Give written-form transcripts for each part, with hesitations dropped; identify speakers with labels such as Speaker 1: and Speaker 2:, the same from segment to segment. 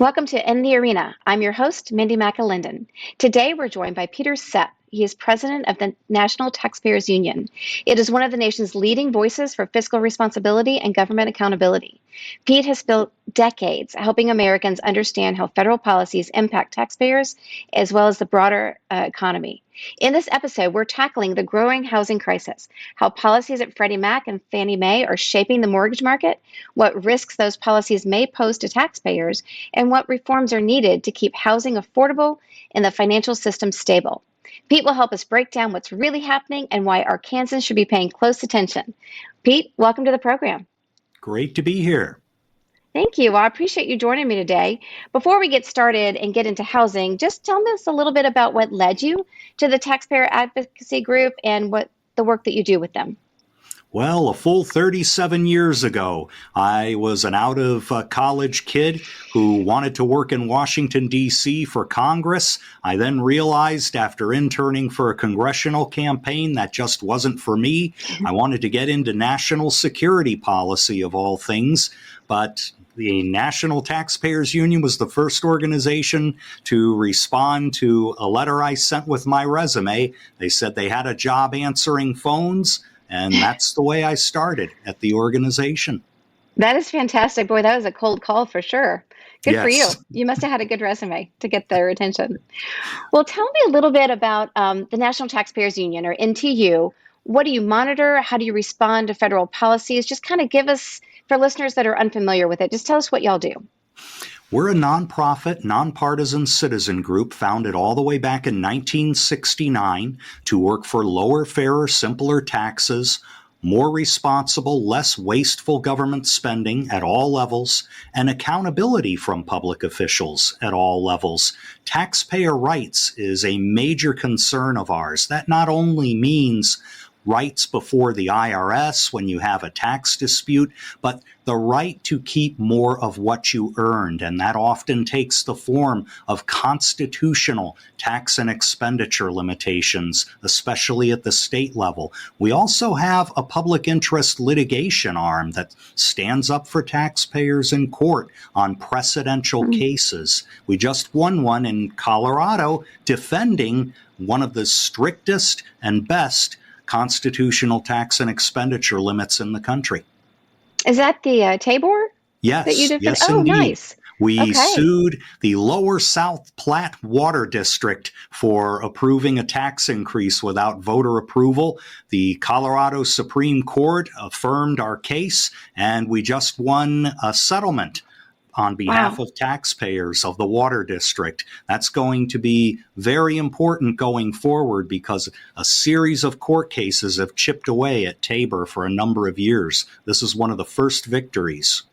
Speaker 1: Welcome to In the Arena. I'm your host, Mindy McAlindon. Today, we're joined by Peter Sepp. He is president of the National Taxpayers Union. It is one of the nation's leading voices for fiscal responsibility and government accountability. Pete has spent decades helping Americans understand how federal policies impact taxpayers as well as the broader economy. In this episode, we're tackling the growing housing crisis, how policies at Freddie Mac and Fannie Mae are shaping the mortgage market, what risks those policies may pose to taxpayers, and what reforms are needed to keep housing affordable and the financial system stable. Pete will help us break down what's really happening and why Arkansans should be paying close attention. Pete, welcome to the program.
Speaker 2: Great to be here.
Speaker 1: Thank you. Well, I appreciate you joining me today. Before we get started and get into housing, just tell us a little bit about what led you to the Taxpayer Advocacy Group and what the work that you do with them.
Speaker 2: Well, a full 37 years ago, I was an out-of-college kid who wanted to work in Washington, D.C. for Congress. I then realized after interning for a congressional campaign that just wasn't for me. I wanted to get into national security policy of all things, but the National Taxpayers Union was the first organization to respond to a letter I sent with my resume. They said they had a job answering phones. And that's the way I started at the organization.
Speaker 1: That is fantastic. Boy, that was a cold call for sure. Good
Speaker 2: Yes.
Speaker 1: for you. You must have had a good resume to get their attention. Well, tell me a little bit about the National Taxpayers Union, or NTU. What do you monitor? How do you respond to federal policies? Just kind of give us, for listeners that are unfamiliar with it, just tell us what y'all do.
Speaker 2: We're a nonprofit, nonpartisan citizen group founded all the way back in 1969 to work for lower, fairer, simpler taxes, more responsible, less wasteful government spending at all levels, and accountability from public officials at all levels. Taxpayer rights is a major concern of ours. That not only means rights before the IRS when you have a tax dispute, but the right to keep more of what you earned. And that often takes the form of constitutional tax and expenditure limitations, especially at the state level. We also have a public interest litigation arm that stands up for taxpayers in court on precedential cases. We just won one in Colorado defending one of the strictest and best constitutional tax and expenditure limits in the country.
Speaker 1: Is that the Tabor?
Speaker 2: Yes,
Speaker 1: that you defend?
Speaker 2: yes,
Speaker 1: Oh,
Speaker 2: indeed.
Speaker 1: nice.
Speaker 2: We
Speaker 1: Okay.
Speaker 2: sued the Lower South Platte Water District for approving a tax increase without voter approval. The Colorado Supreme Court affirmed our case, and we just won a settlement on behalf of taxpayers of the water district. That's going to be very important going forward because a series of court cases have chipped away at Tabor for a number of years. This is one of the first victories.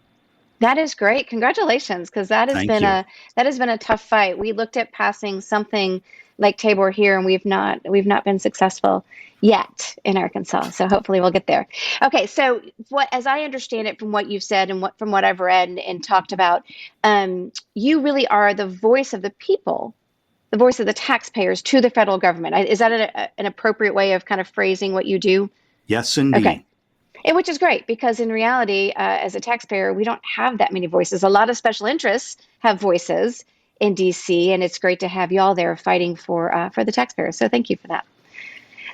Speaker 1: That is great. Congratulations, because that has
Speaker 2: Thank
Speaker 1: been
Speaker 2: you.
Speaker 1: a tough fight. We looked at passing something like Tabor here, and we've not been successful yet in Arkansas. So hopefully we'll get there. Okay, so as I understand it from what you've said and from what I've read and talked about, you really are the voice of the people, the voice of the taxpayers to the federal government. Is that an appropriate way of kind of phrasing what you do?
Speaker 2: Yes, indeed.
Speaker 1: Okay. And which is great because in reality, as a taxpayer, we don't have that many voices. A lot of special interests have voices in DC, and it's great to have y'all there fighting for the taxpayers. So thank you for that.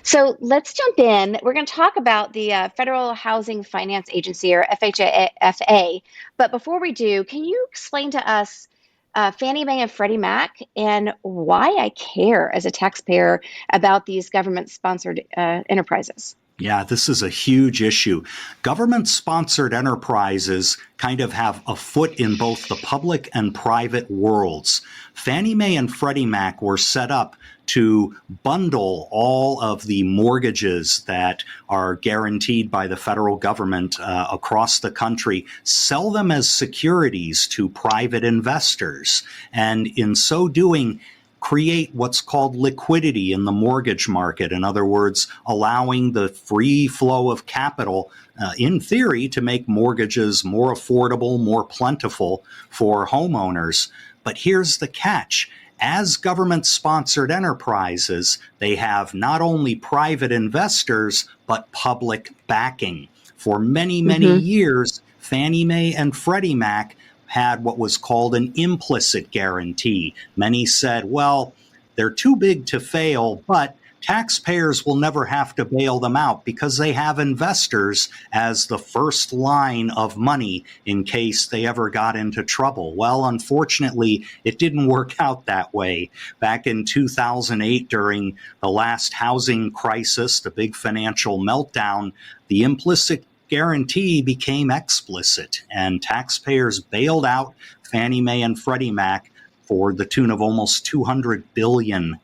Speaker 1: So let's jump in. We're going to talk about the Federal Housing Finance Agency, or FHFA. But before we do, can you explain to us Fannie Mae and Freddie Mac and why I care as a taxpayer about these government-sponsored enterprises?
Speaker 2: Yeah, this is a huge issue. Government-sponsored enterprises kind of have a foot in both the public and private worlds. Fannie Mae and Freddie Mac were set up to bundle all of the mortgages that are guaranteed by the federal government across the country, sell them as securities to private investors, and in so doing, create what's called liquidity in the mortgage market. In other words, allowing the free flow of capital, in theory, to make mortgages more affordable, more plentiful for homeowners. But here's the catch. As government-sponsored enterprises, they have not only private investors, but public backing. For many, many years, Fannie Mae and Freddie Mac had what was called an implicit guarantee. Many said, well, they're too big to fail, but taxpayers will never have to bail them out because they have investors as the first line of money in case they ever got into trouble. Well, unfortunately, it didn't work out that way. Back in 2008, during the last housing crisis, the big financial meltdown, the implicit guarantee became explicit, and taxpayers bailed out Fannie Mae and Freddie Mac for the tune of almost $200 billion.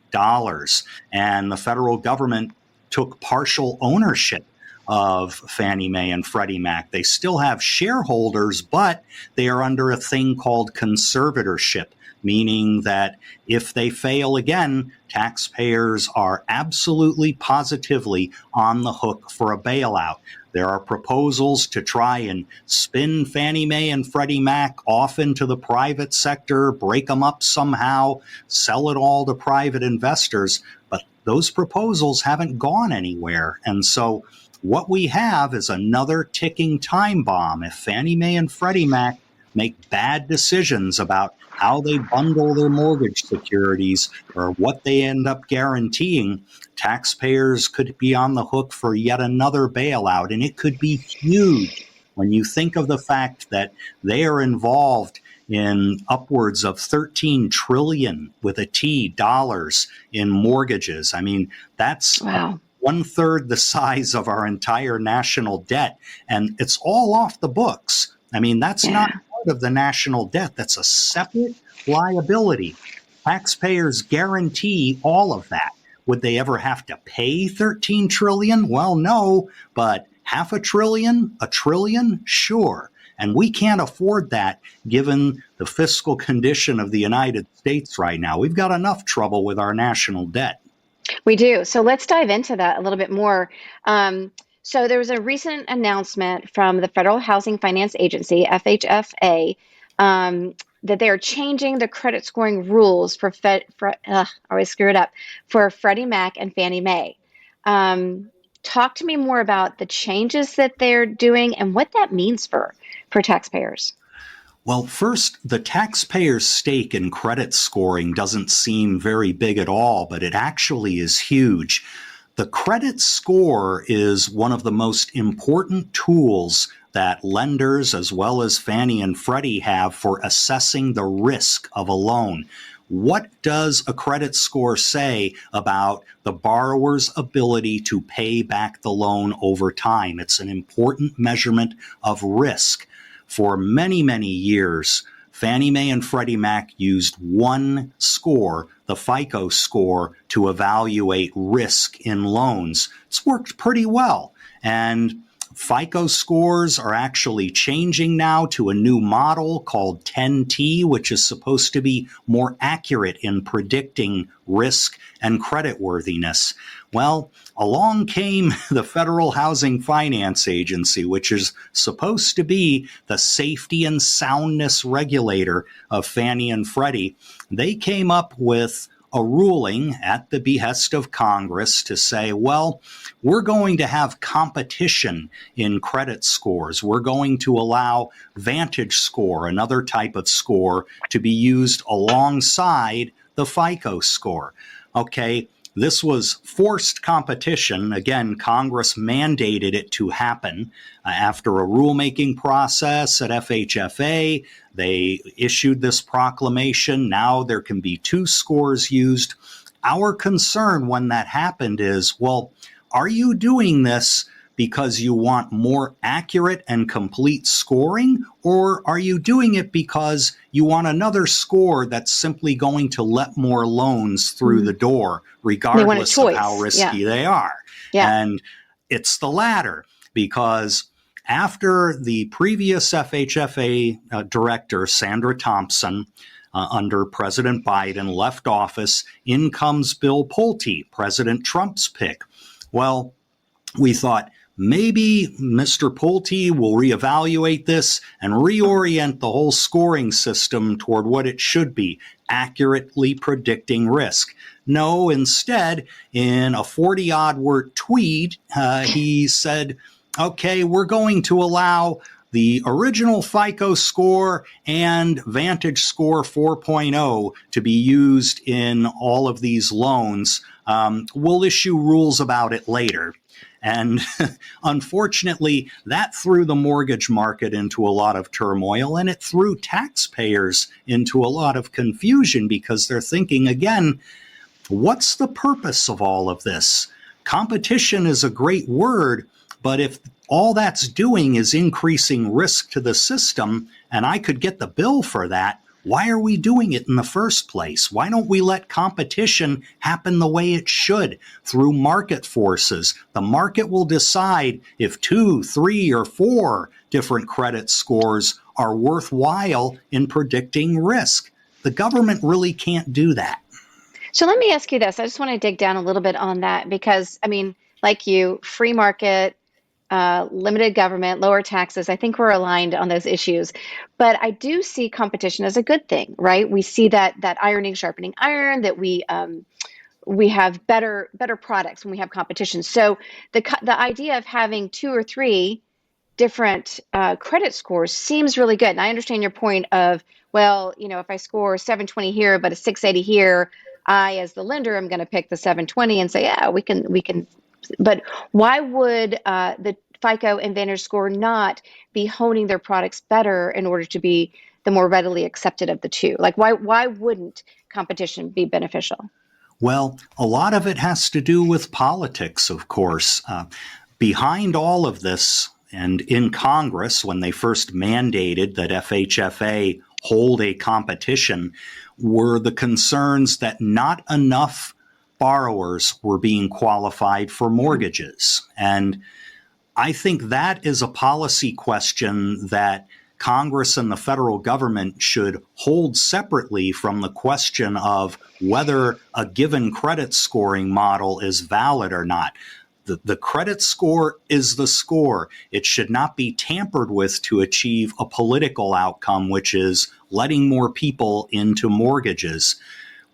Speaker 2: And the federal government took partial ownership of Fannie Mae and Freddie Mac. They still have shareholders, but they are under a thing called conservatorship, meaning that if they fail again, taxpayers are absolutely positively on the hook for a bailout. There are proposals to try and spin Fannie Mae and Freddie Mac off into the private sector, break them up somehow, sell it all to private investors, but those proposals haven't gone anywhere. And so what we have is another ticking time bomb. If Fannie Mae and Freddie Mac make bad decisions about how they bundle their mortgage securities or what they end up guaranteeing, taxpayers could be on the hook for yet another bailout, and it could be huge when you think of the fact that they are involved in upwards of 13 trillion with a T dollars in mortgages. I mean, that's
Speaker 1: Wow.
Speaker 2: 1/3 the size of our entire national debt, and it's all off the books. I mean, that's not part of the national debt. That's a separate liability. Taxpayers guarantee all of that. Would they ever have to pay 13 trillion? Well, no, but half a trillion, sure. And we can't afford that given the fiscal condition of the United States right now. We've got enough trouble with our national debt.
Speaker 1: We do. So let's dive into that a little bit more. So there was a recent announcement from the Federal Housing Finance Agency, FHFA, that they are changing the credit scoring rules for I always screw it up, for Freddie Mac and Fannie Mae. Talk to me more about the changes that they're doing and what that means for taxpayers.
Speaker 2: Well, first, the taxpayer's stake in credit scoring doesn't seem very big at all, but it actually is huge. The credit score is one of the most important tools that lenders as well as Fannie and Freddie have for assessing the risk of a loan. What does a credit score say about the borrower's ability to pay back the loan over time? It's an important measurement of risk. For many, many years, Fannie Mae and Freddie Mac used one score, the FICO score, to evaluate risk in loans. It's worked pretty well. And FICO scores are actually changing now to a new model called 10T, which is supposed to be more accurate in predicting risk and creditworthiness. Well, along came the Federal Housing Finance Agency, which is supposed to be the safety and soundness regulator of Fannie and Freddie. They came up with a ruling at the behest of Congress to say, well, we're going to have competition in credit scores. We're going to allow Vantage Score, another type of score, to be used alongside the FICO score. Okay, this was forced competition. Again, Congress mandated it to happen after a rulemaking process at FHFA. They issued this proclamation. Now there can be two scores used. Our concern when that happened is, well, are you doing this because you want more accurate and complete scoring, or are you doing it because you want another score that's simply going to let more loans through the door, regardless of how risky they are? And it's the latter, because after the previous FHFA director, Sandra Thompson, under President Biden, left office, in comes Bill Pulte, President Trump's pick. Well, we thought, maybe Mr. Pulte will reevaluate this and reorient the whole scoring system toward what it should be, accurately predicting risk. No, instead, in a 40-odd word tweet, he said, okay, we're going to allow the original FICO score and Vantage Score 4.0 to be used in all of these loans. We'll issue rules about it later. And unfortunately, that threw the mortgage market into a lot of turmoil, and it threw taxpayers into a lot of confusion because they're thinking, again, what's the purpose of all of this? Competition is a great word, but if all that's doing is increasing risk to the system, and I could get the bill for that, why are we doing it in the first place? Why don't we let competition happen the way it should through market forces? The market will decide if 2, 3, or 4 different credit scores are worthwhile in predicting risk. The government really can't do that.
Speaker 1: So let me ask you this. I just want to dig down a little bit on that because, I mean, like you, free market, limited government, lower taxes. I think we're aligned on those issues. But I do see competition as a good thing, right? We see that ironing, sharpening iron, that we have better products when we have competition. So the idea of having 2 or 3 different credit scores seems really good. And I understand your point of, well, if I score 720 here but a 680 here, I, as the lender, am going to pick the 720 and say, yeah, we can. But why would the FICO and Vantage Score not be honing their products better in order to be the more readily accepted of the two? Like, why wouldn't competition be beneficial?
Speaker 2: Well, a lot of it has to do with politics, of course. Behind all of this, and in Congress, when they first mandated that FHFA hold a competition, were the concerns that not enough borrowers were being qualified for mortgages. And I think that is a policy question that Congress and the federal government should hold separately from the question of whether a given credit scoring model is valid or not. The credit score is the score. It should not be tampered with to achieve a political outcome, which is letting more people into mortgages.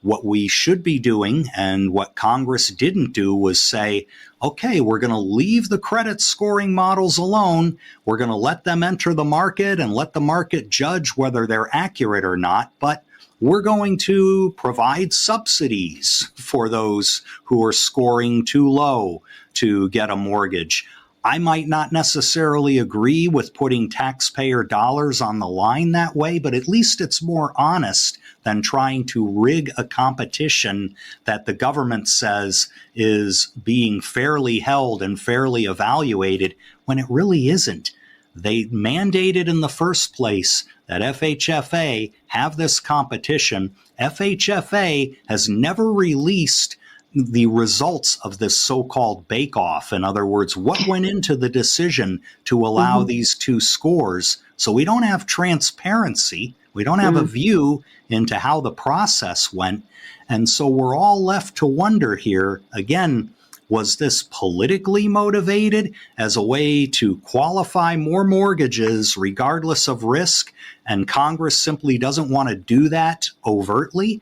Speaker 2: What we should be doing, and what Congress didn't do, was say, okay, we're going to leave the credit scoring models alone. We're going to let them enter the market and let the market judge whether they're accurate or not. But we're going to provide subsidies for those who are scoring too low to get a mortgage. I might not necessarily agree with putting taxpayer dollars on the line that way, but at least it's more honest than trying to rig a competition that the government says is being fairly held and fairly evaluated when it really isn't. They mandated in the first place that FHFA have this competition. FHFA has never released the results of this so-called bake-off. In other words, what went into the decision to allow these two scores. So we don't have transparency. We don't have a view into how the process went. And so we're all left to wonder here, again, was this politically motivated as a way to qualify more mortgages regardless of risk? And Congress simply doesn't want to do that overtly.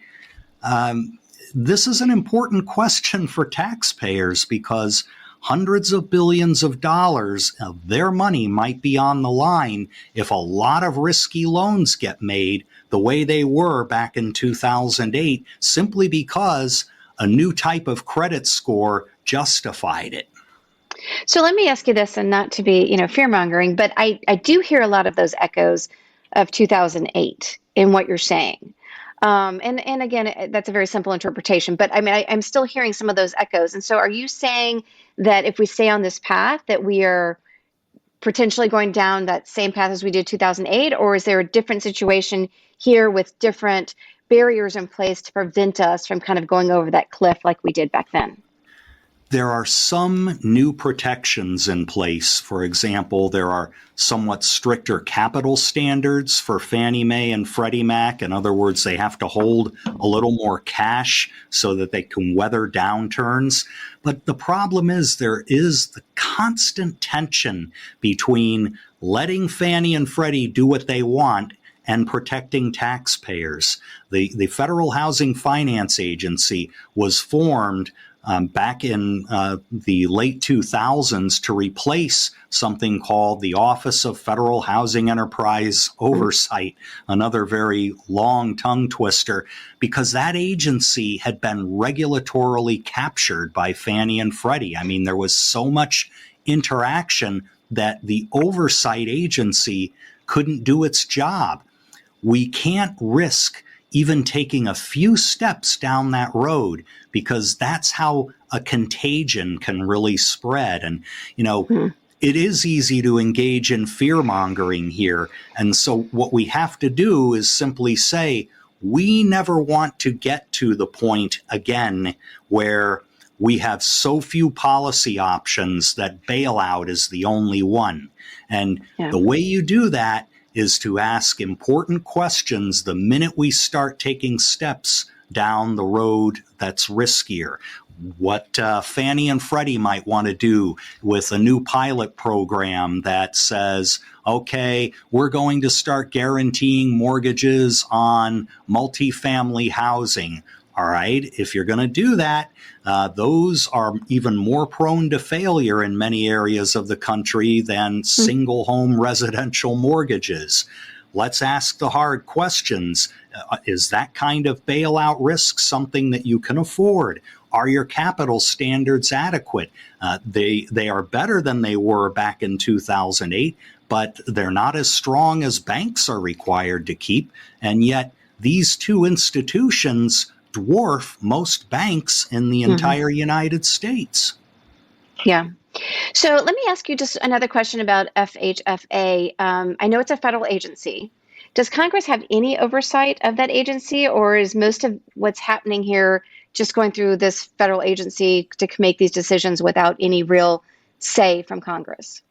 Speaker 2: This is an important question for taxpayers because hundreds of billions of dollars of their money might be on the line if a lot of risky loans get made the way they were back in 2008, simply because a new type of credit score justified it.
Speaker 1: So let me ask you this, and not to be, fear-mongering, but I do hear a lot of those echoes of 2008 in what you're saying. And again, that's a very simple interpretation, but I mean, I'm still hearing some of those echoes. And so are you saying that if we stay on this path, that we are potentially going down that same path as we did 2008, or is there a different situation here with different barriers in place to prevent us from kind of going over that cliff like we did back then?
Speaker 2: There are some new protections in place. For example, there are somewhat stricter capital standards for Fannie Mae and Freddie Mac. In other words, they have to hold a little more cash so that they can weather downturns. But the problem is there is the constant tension between letting Fannie and Freddie do what they want and protecting taxpayers. The Federal Housing Finance Agency was formed back in the late 2000s to replace something called the Office of Federal Housing Enterprise Oversight, another very long tongue twister, because that agency had been regulatorily captured by Fannie and Freddie. I mean, there was so much interaction that the oversight agency couldn't do its job. We can't risk even taking a few steps down that road, because that's how a contagion can really spread. And, it is easy to engage in fear mongering here. And so what we have to do is simply say, we never want to get to the point again where we have so few policy options that bailout is the only one. And the way you do that is to ask important questions the minute we start taking steps down the road that's riskier. What Fannie and Freddie might want to do with a new pilot program that says, okay, we're going to start guaranteeing mortgages on multifamily housing. All right, if you're going to do that, those are even more prone to failure in many areas of the country than single home residential mortgages. Let's ask the hard questions. Is that kind of bailout risk something that you can afford? Are your capital standards adequate? They are better than they were back in 2008, but they're not as strong as banks are required to keep. And yet these two institutions dwarf most banks in the entire United States.
Speaker 1: Yeah. So let me ask you just another question about FHFA. I know it's a federal agency. Does Congress have any oversight of that agency, or is most of what's happening here just going through this federal agency to make these decisions without any real say from Congress?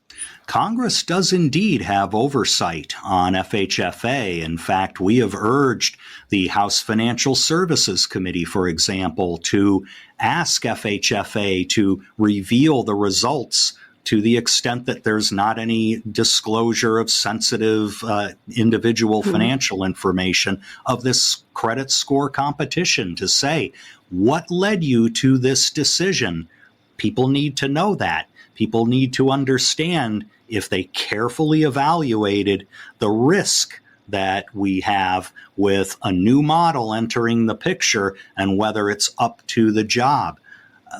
Speaker 2: Congress does indeed have oversight on FHFA. In fact, we have urged the House Financial Services Committee, for example, to ask FHFA to reveal the results to the extent that there's not any disclosure of sensitive individual financial information of this credit score competition, to say, what led you to this decision? People need to know that. People need to understand, if they carefully evaluated the risk that we have with a new model entering the picture and whether it's up to the job.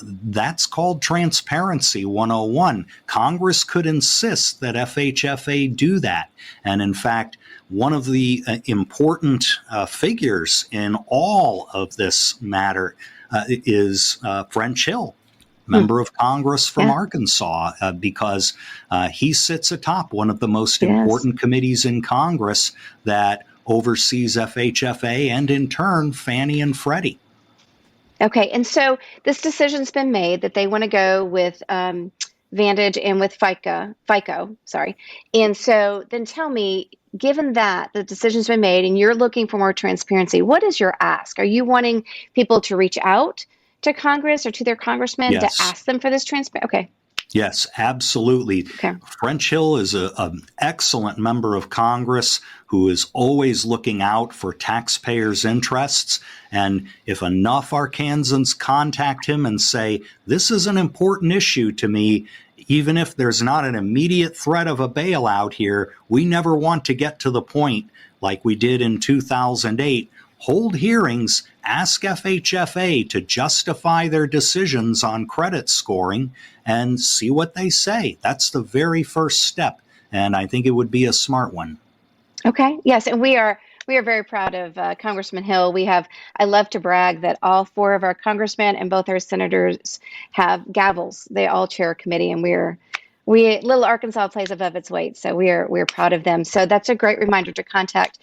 Speaker 2: That's called Transparency 101. Congress could insist that FHFA do that. And in fact, one of the important figures in all of this matter is French Hill, member of Congress from Arkansas, because he sits atop one of the most important committees in Congress that oversees FHFA and, in turn, Fannie and Freddie.
Speaker 1: Okay, and so this decision's been made that they want to go with Vantage and with FICO, sorry. And so then tell me, given that the decision's been made and you're looking for more transparency, what is your ask? Are you wanting people to reach out to Congress or to their congressmen to ask them for this transparency? Okay.
Speaker 2: Yes, absolutely.
Speaker 1: Okay.
Speaker 2: French Hill is an excellent member of Congress who is always looking out for taxpayers' interests. And if enough Arkansans contact him and say, this is an important issue to me, even if there's not an immediate threat of a bailout here, we never want to get to the point like we did in 2008. Hold hearings, ask FHFA to justify their decisions on credit scoring and see what they say. That's the very first step, and I think it would be a smart one.
Speaker 1: Okay. Yes, and we are very proud of Congressman Hill. I love to brag that all four of our congressmen and both our senators have gavels. They all chair a committee, and little Arkansas plays above its weight, so we're proud of them. So that's a great reminder to contact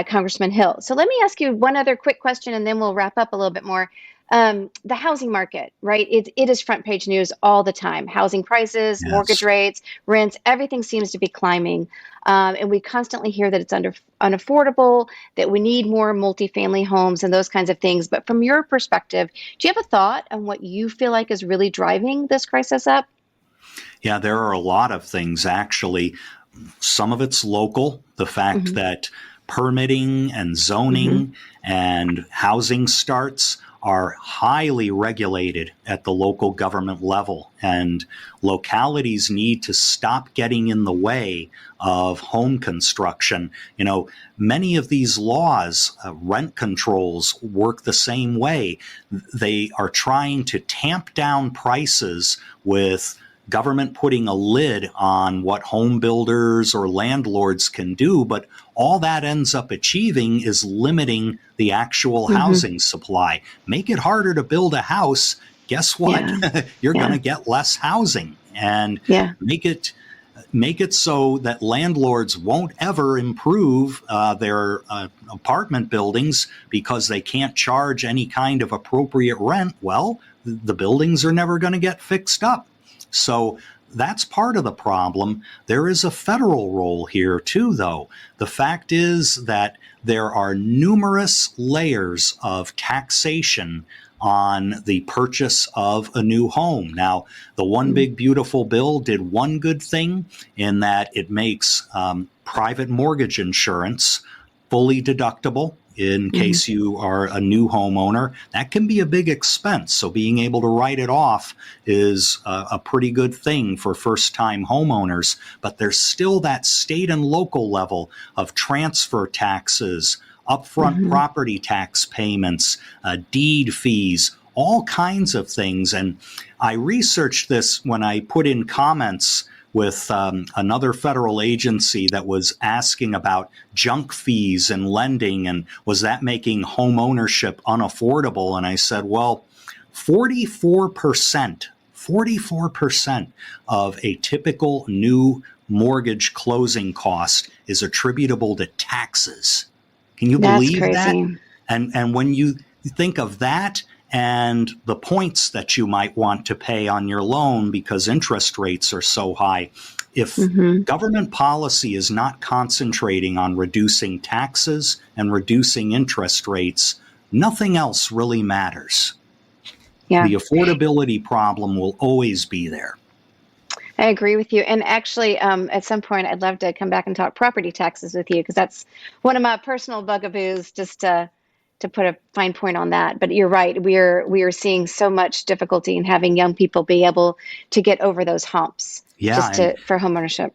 Speaker 1: Congressman Hill. So let me ask you one other quick question, and then we'll wrap up a little bit more. The housing market, right? It is front page news all the time. Housing prices, mortgage rates, rents, everything seems to be climbing. And we constantly hear that it's unaffordable, that we need more multifamily homes and those kinds of things. But from your perspective, do you have a thought on what you feel like is really driving this crisis up?
Speaker 2: Yeah, there are a lot of things, actually. Some of it's local, the fact that permitting and zoning and housing starts are highly regulated at the local government level, and localities need to stop getting in the way of home construction. You know, many of these laws, rent controls, work the same way. They are trying to tamp down prices with government putting a lid on what home builders or landlords can do, but all that ends up achieving is limiting the actual housing supply. Make it harder to build a house. Guess what? You're going to get less housing, and make it so that landlords won't ever improve their apartment buildings because they can't charge any kind of appropriate rent. Well, the buildings are never going to get fixed up. So that's part of the problem. There is a federal role here too, though. The fact is that there are numerous layers of taxation on the purchase of a new home. Now, the One Big Beautiful Bill did one good thing in that it makes private mortgage insurance fully deductible in case you are a new homeowner. That can be a big expense. So being able to write it off is a pretty good thing for first-time homeowners. But there's still that state and local level of transfer taxes, upfront property tax payments, deed fees, all kinds of things. And I researched this when I put in comments with another federal agency that was asking about junk fees and lending, and was that making home ownership unaffordable? And I said, well, 44% of a typical new mortgage closing cost is attributable to taxes. Can you believe that? And when you think of that and the points that you might want to pay on your loan because interest rates are so high, if government policy is not concentrating on reducing taxes and reducing interest rates, nothing else really matters. The affordability problem will always be there.
Speaker 1: I agree with you. And actually, at some point, I'd love to come back and talk property taxes with you, because that's one of my personal bugaboos, just to put a fine point on that. But you're right. We are seeing so much difficulty in having young people be able to get over those humps for homeownership.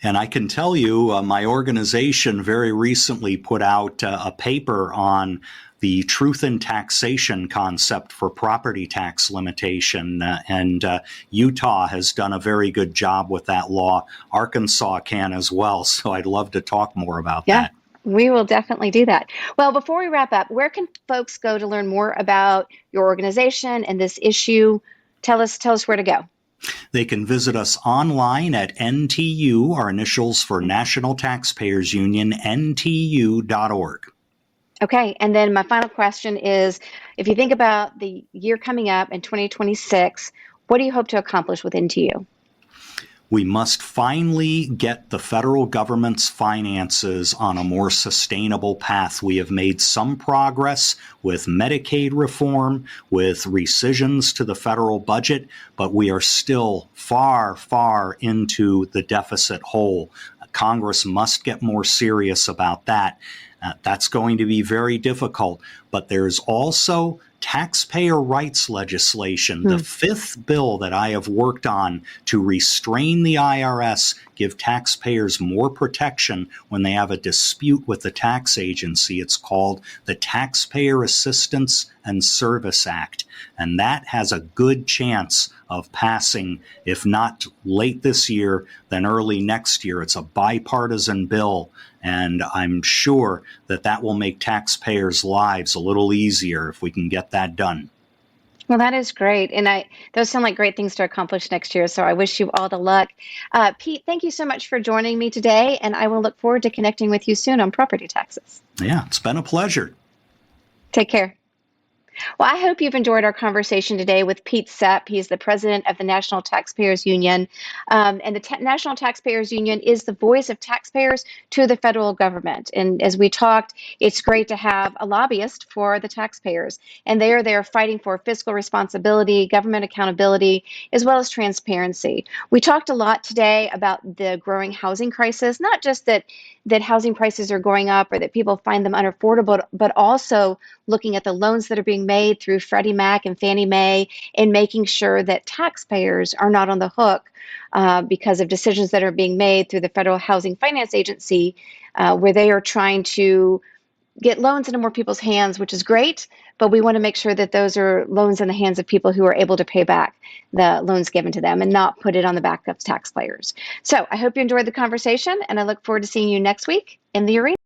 Speaker 2: And I can tell you, my organization very recently put out a paper on the truth in taxation concept for property tax limitation. And Utah has done a very good job with that law. Arkansas can as well. So I'd love to talk more about that.
Speaker 1: We will definitely do that. Well, before we wrap up, where can folks go to learn more about your organization and this issue? Tell us where to go.
Speaker 2: They can visit us online at NTU, our initials for National Taxpayers Union, NTU.org.
Speaker 1: Okay. And then my final question is, if you think about the year coming up in 2026, what do you hope to accomplish with NTU?
Speaker 2: We must finally get the federal government's finances on a more sustainable path. We have made some progress with Medicaid reform, with rescissions to the federal budget, but we are still far, far into the deficit hole. Congress must get more serious about that. That's going to be very difficult, but there's also taxpayer rights legislation, the fifth bill that I have worked on to restrain the IRS, give taxpayers more protection when they have a dispute with the tax agency. It's called the Taxpayer Assistance and Service Act, and that has a good chance of passing, if not late this year, then early next year. It's a bipartisan bill, and I'm sure that that will make taxpayers' lives a little easier if we can get that done.
Speaker 1: Well, that is great. And those sound like great things to accomplish next year. So I wish you all the luck. Pete, thank you so much for joining me today. And I will look forward to connecting with you soon on property taxes.
Speaker 2: Yeah, it's been a pleasure.
Speaker 1: Take care. Well, I hope you've enjoyed our conversation today with Pete Sepp. He's the president of the National Taxpayers Union. And the National Taxpayers Union is the voice of taxpayers to the federal government. And as we talked, it's great to have a lobbyist for the taxpayers. And they are there fighting for fiscal responsibility, government accountability, as well as transparency. We talked a lot today about the growing housing crisis, not just that housing prices are going up or that people find them unaffordable, but also looking at the loans that are being made through Freddie Mac and Fannie Mae and making sure that taxpayers are not on the hook because of decisions that are being made through the Federal Housing Finance Agency, where they are trying to get loans into more people's hands, which is great, but we want to make sure that those are loans in the hands of people who are able to pay back the loans given to them and not put it on the back of taxpayers. So I hope you enjoyed the conversation, and I look forward to seeing you next week in the arena.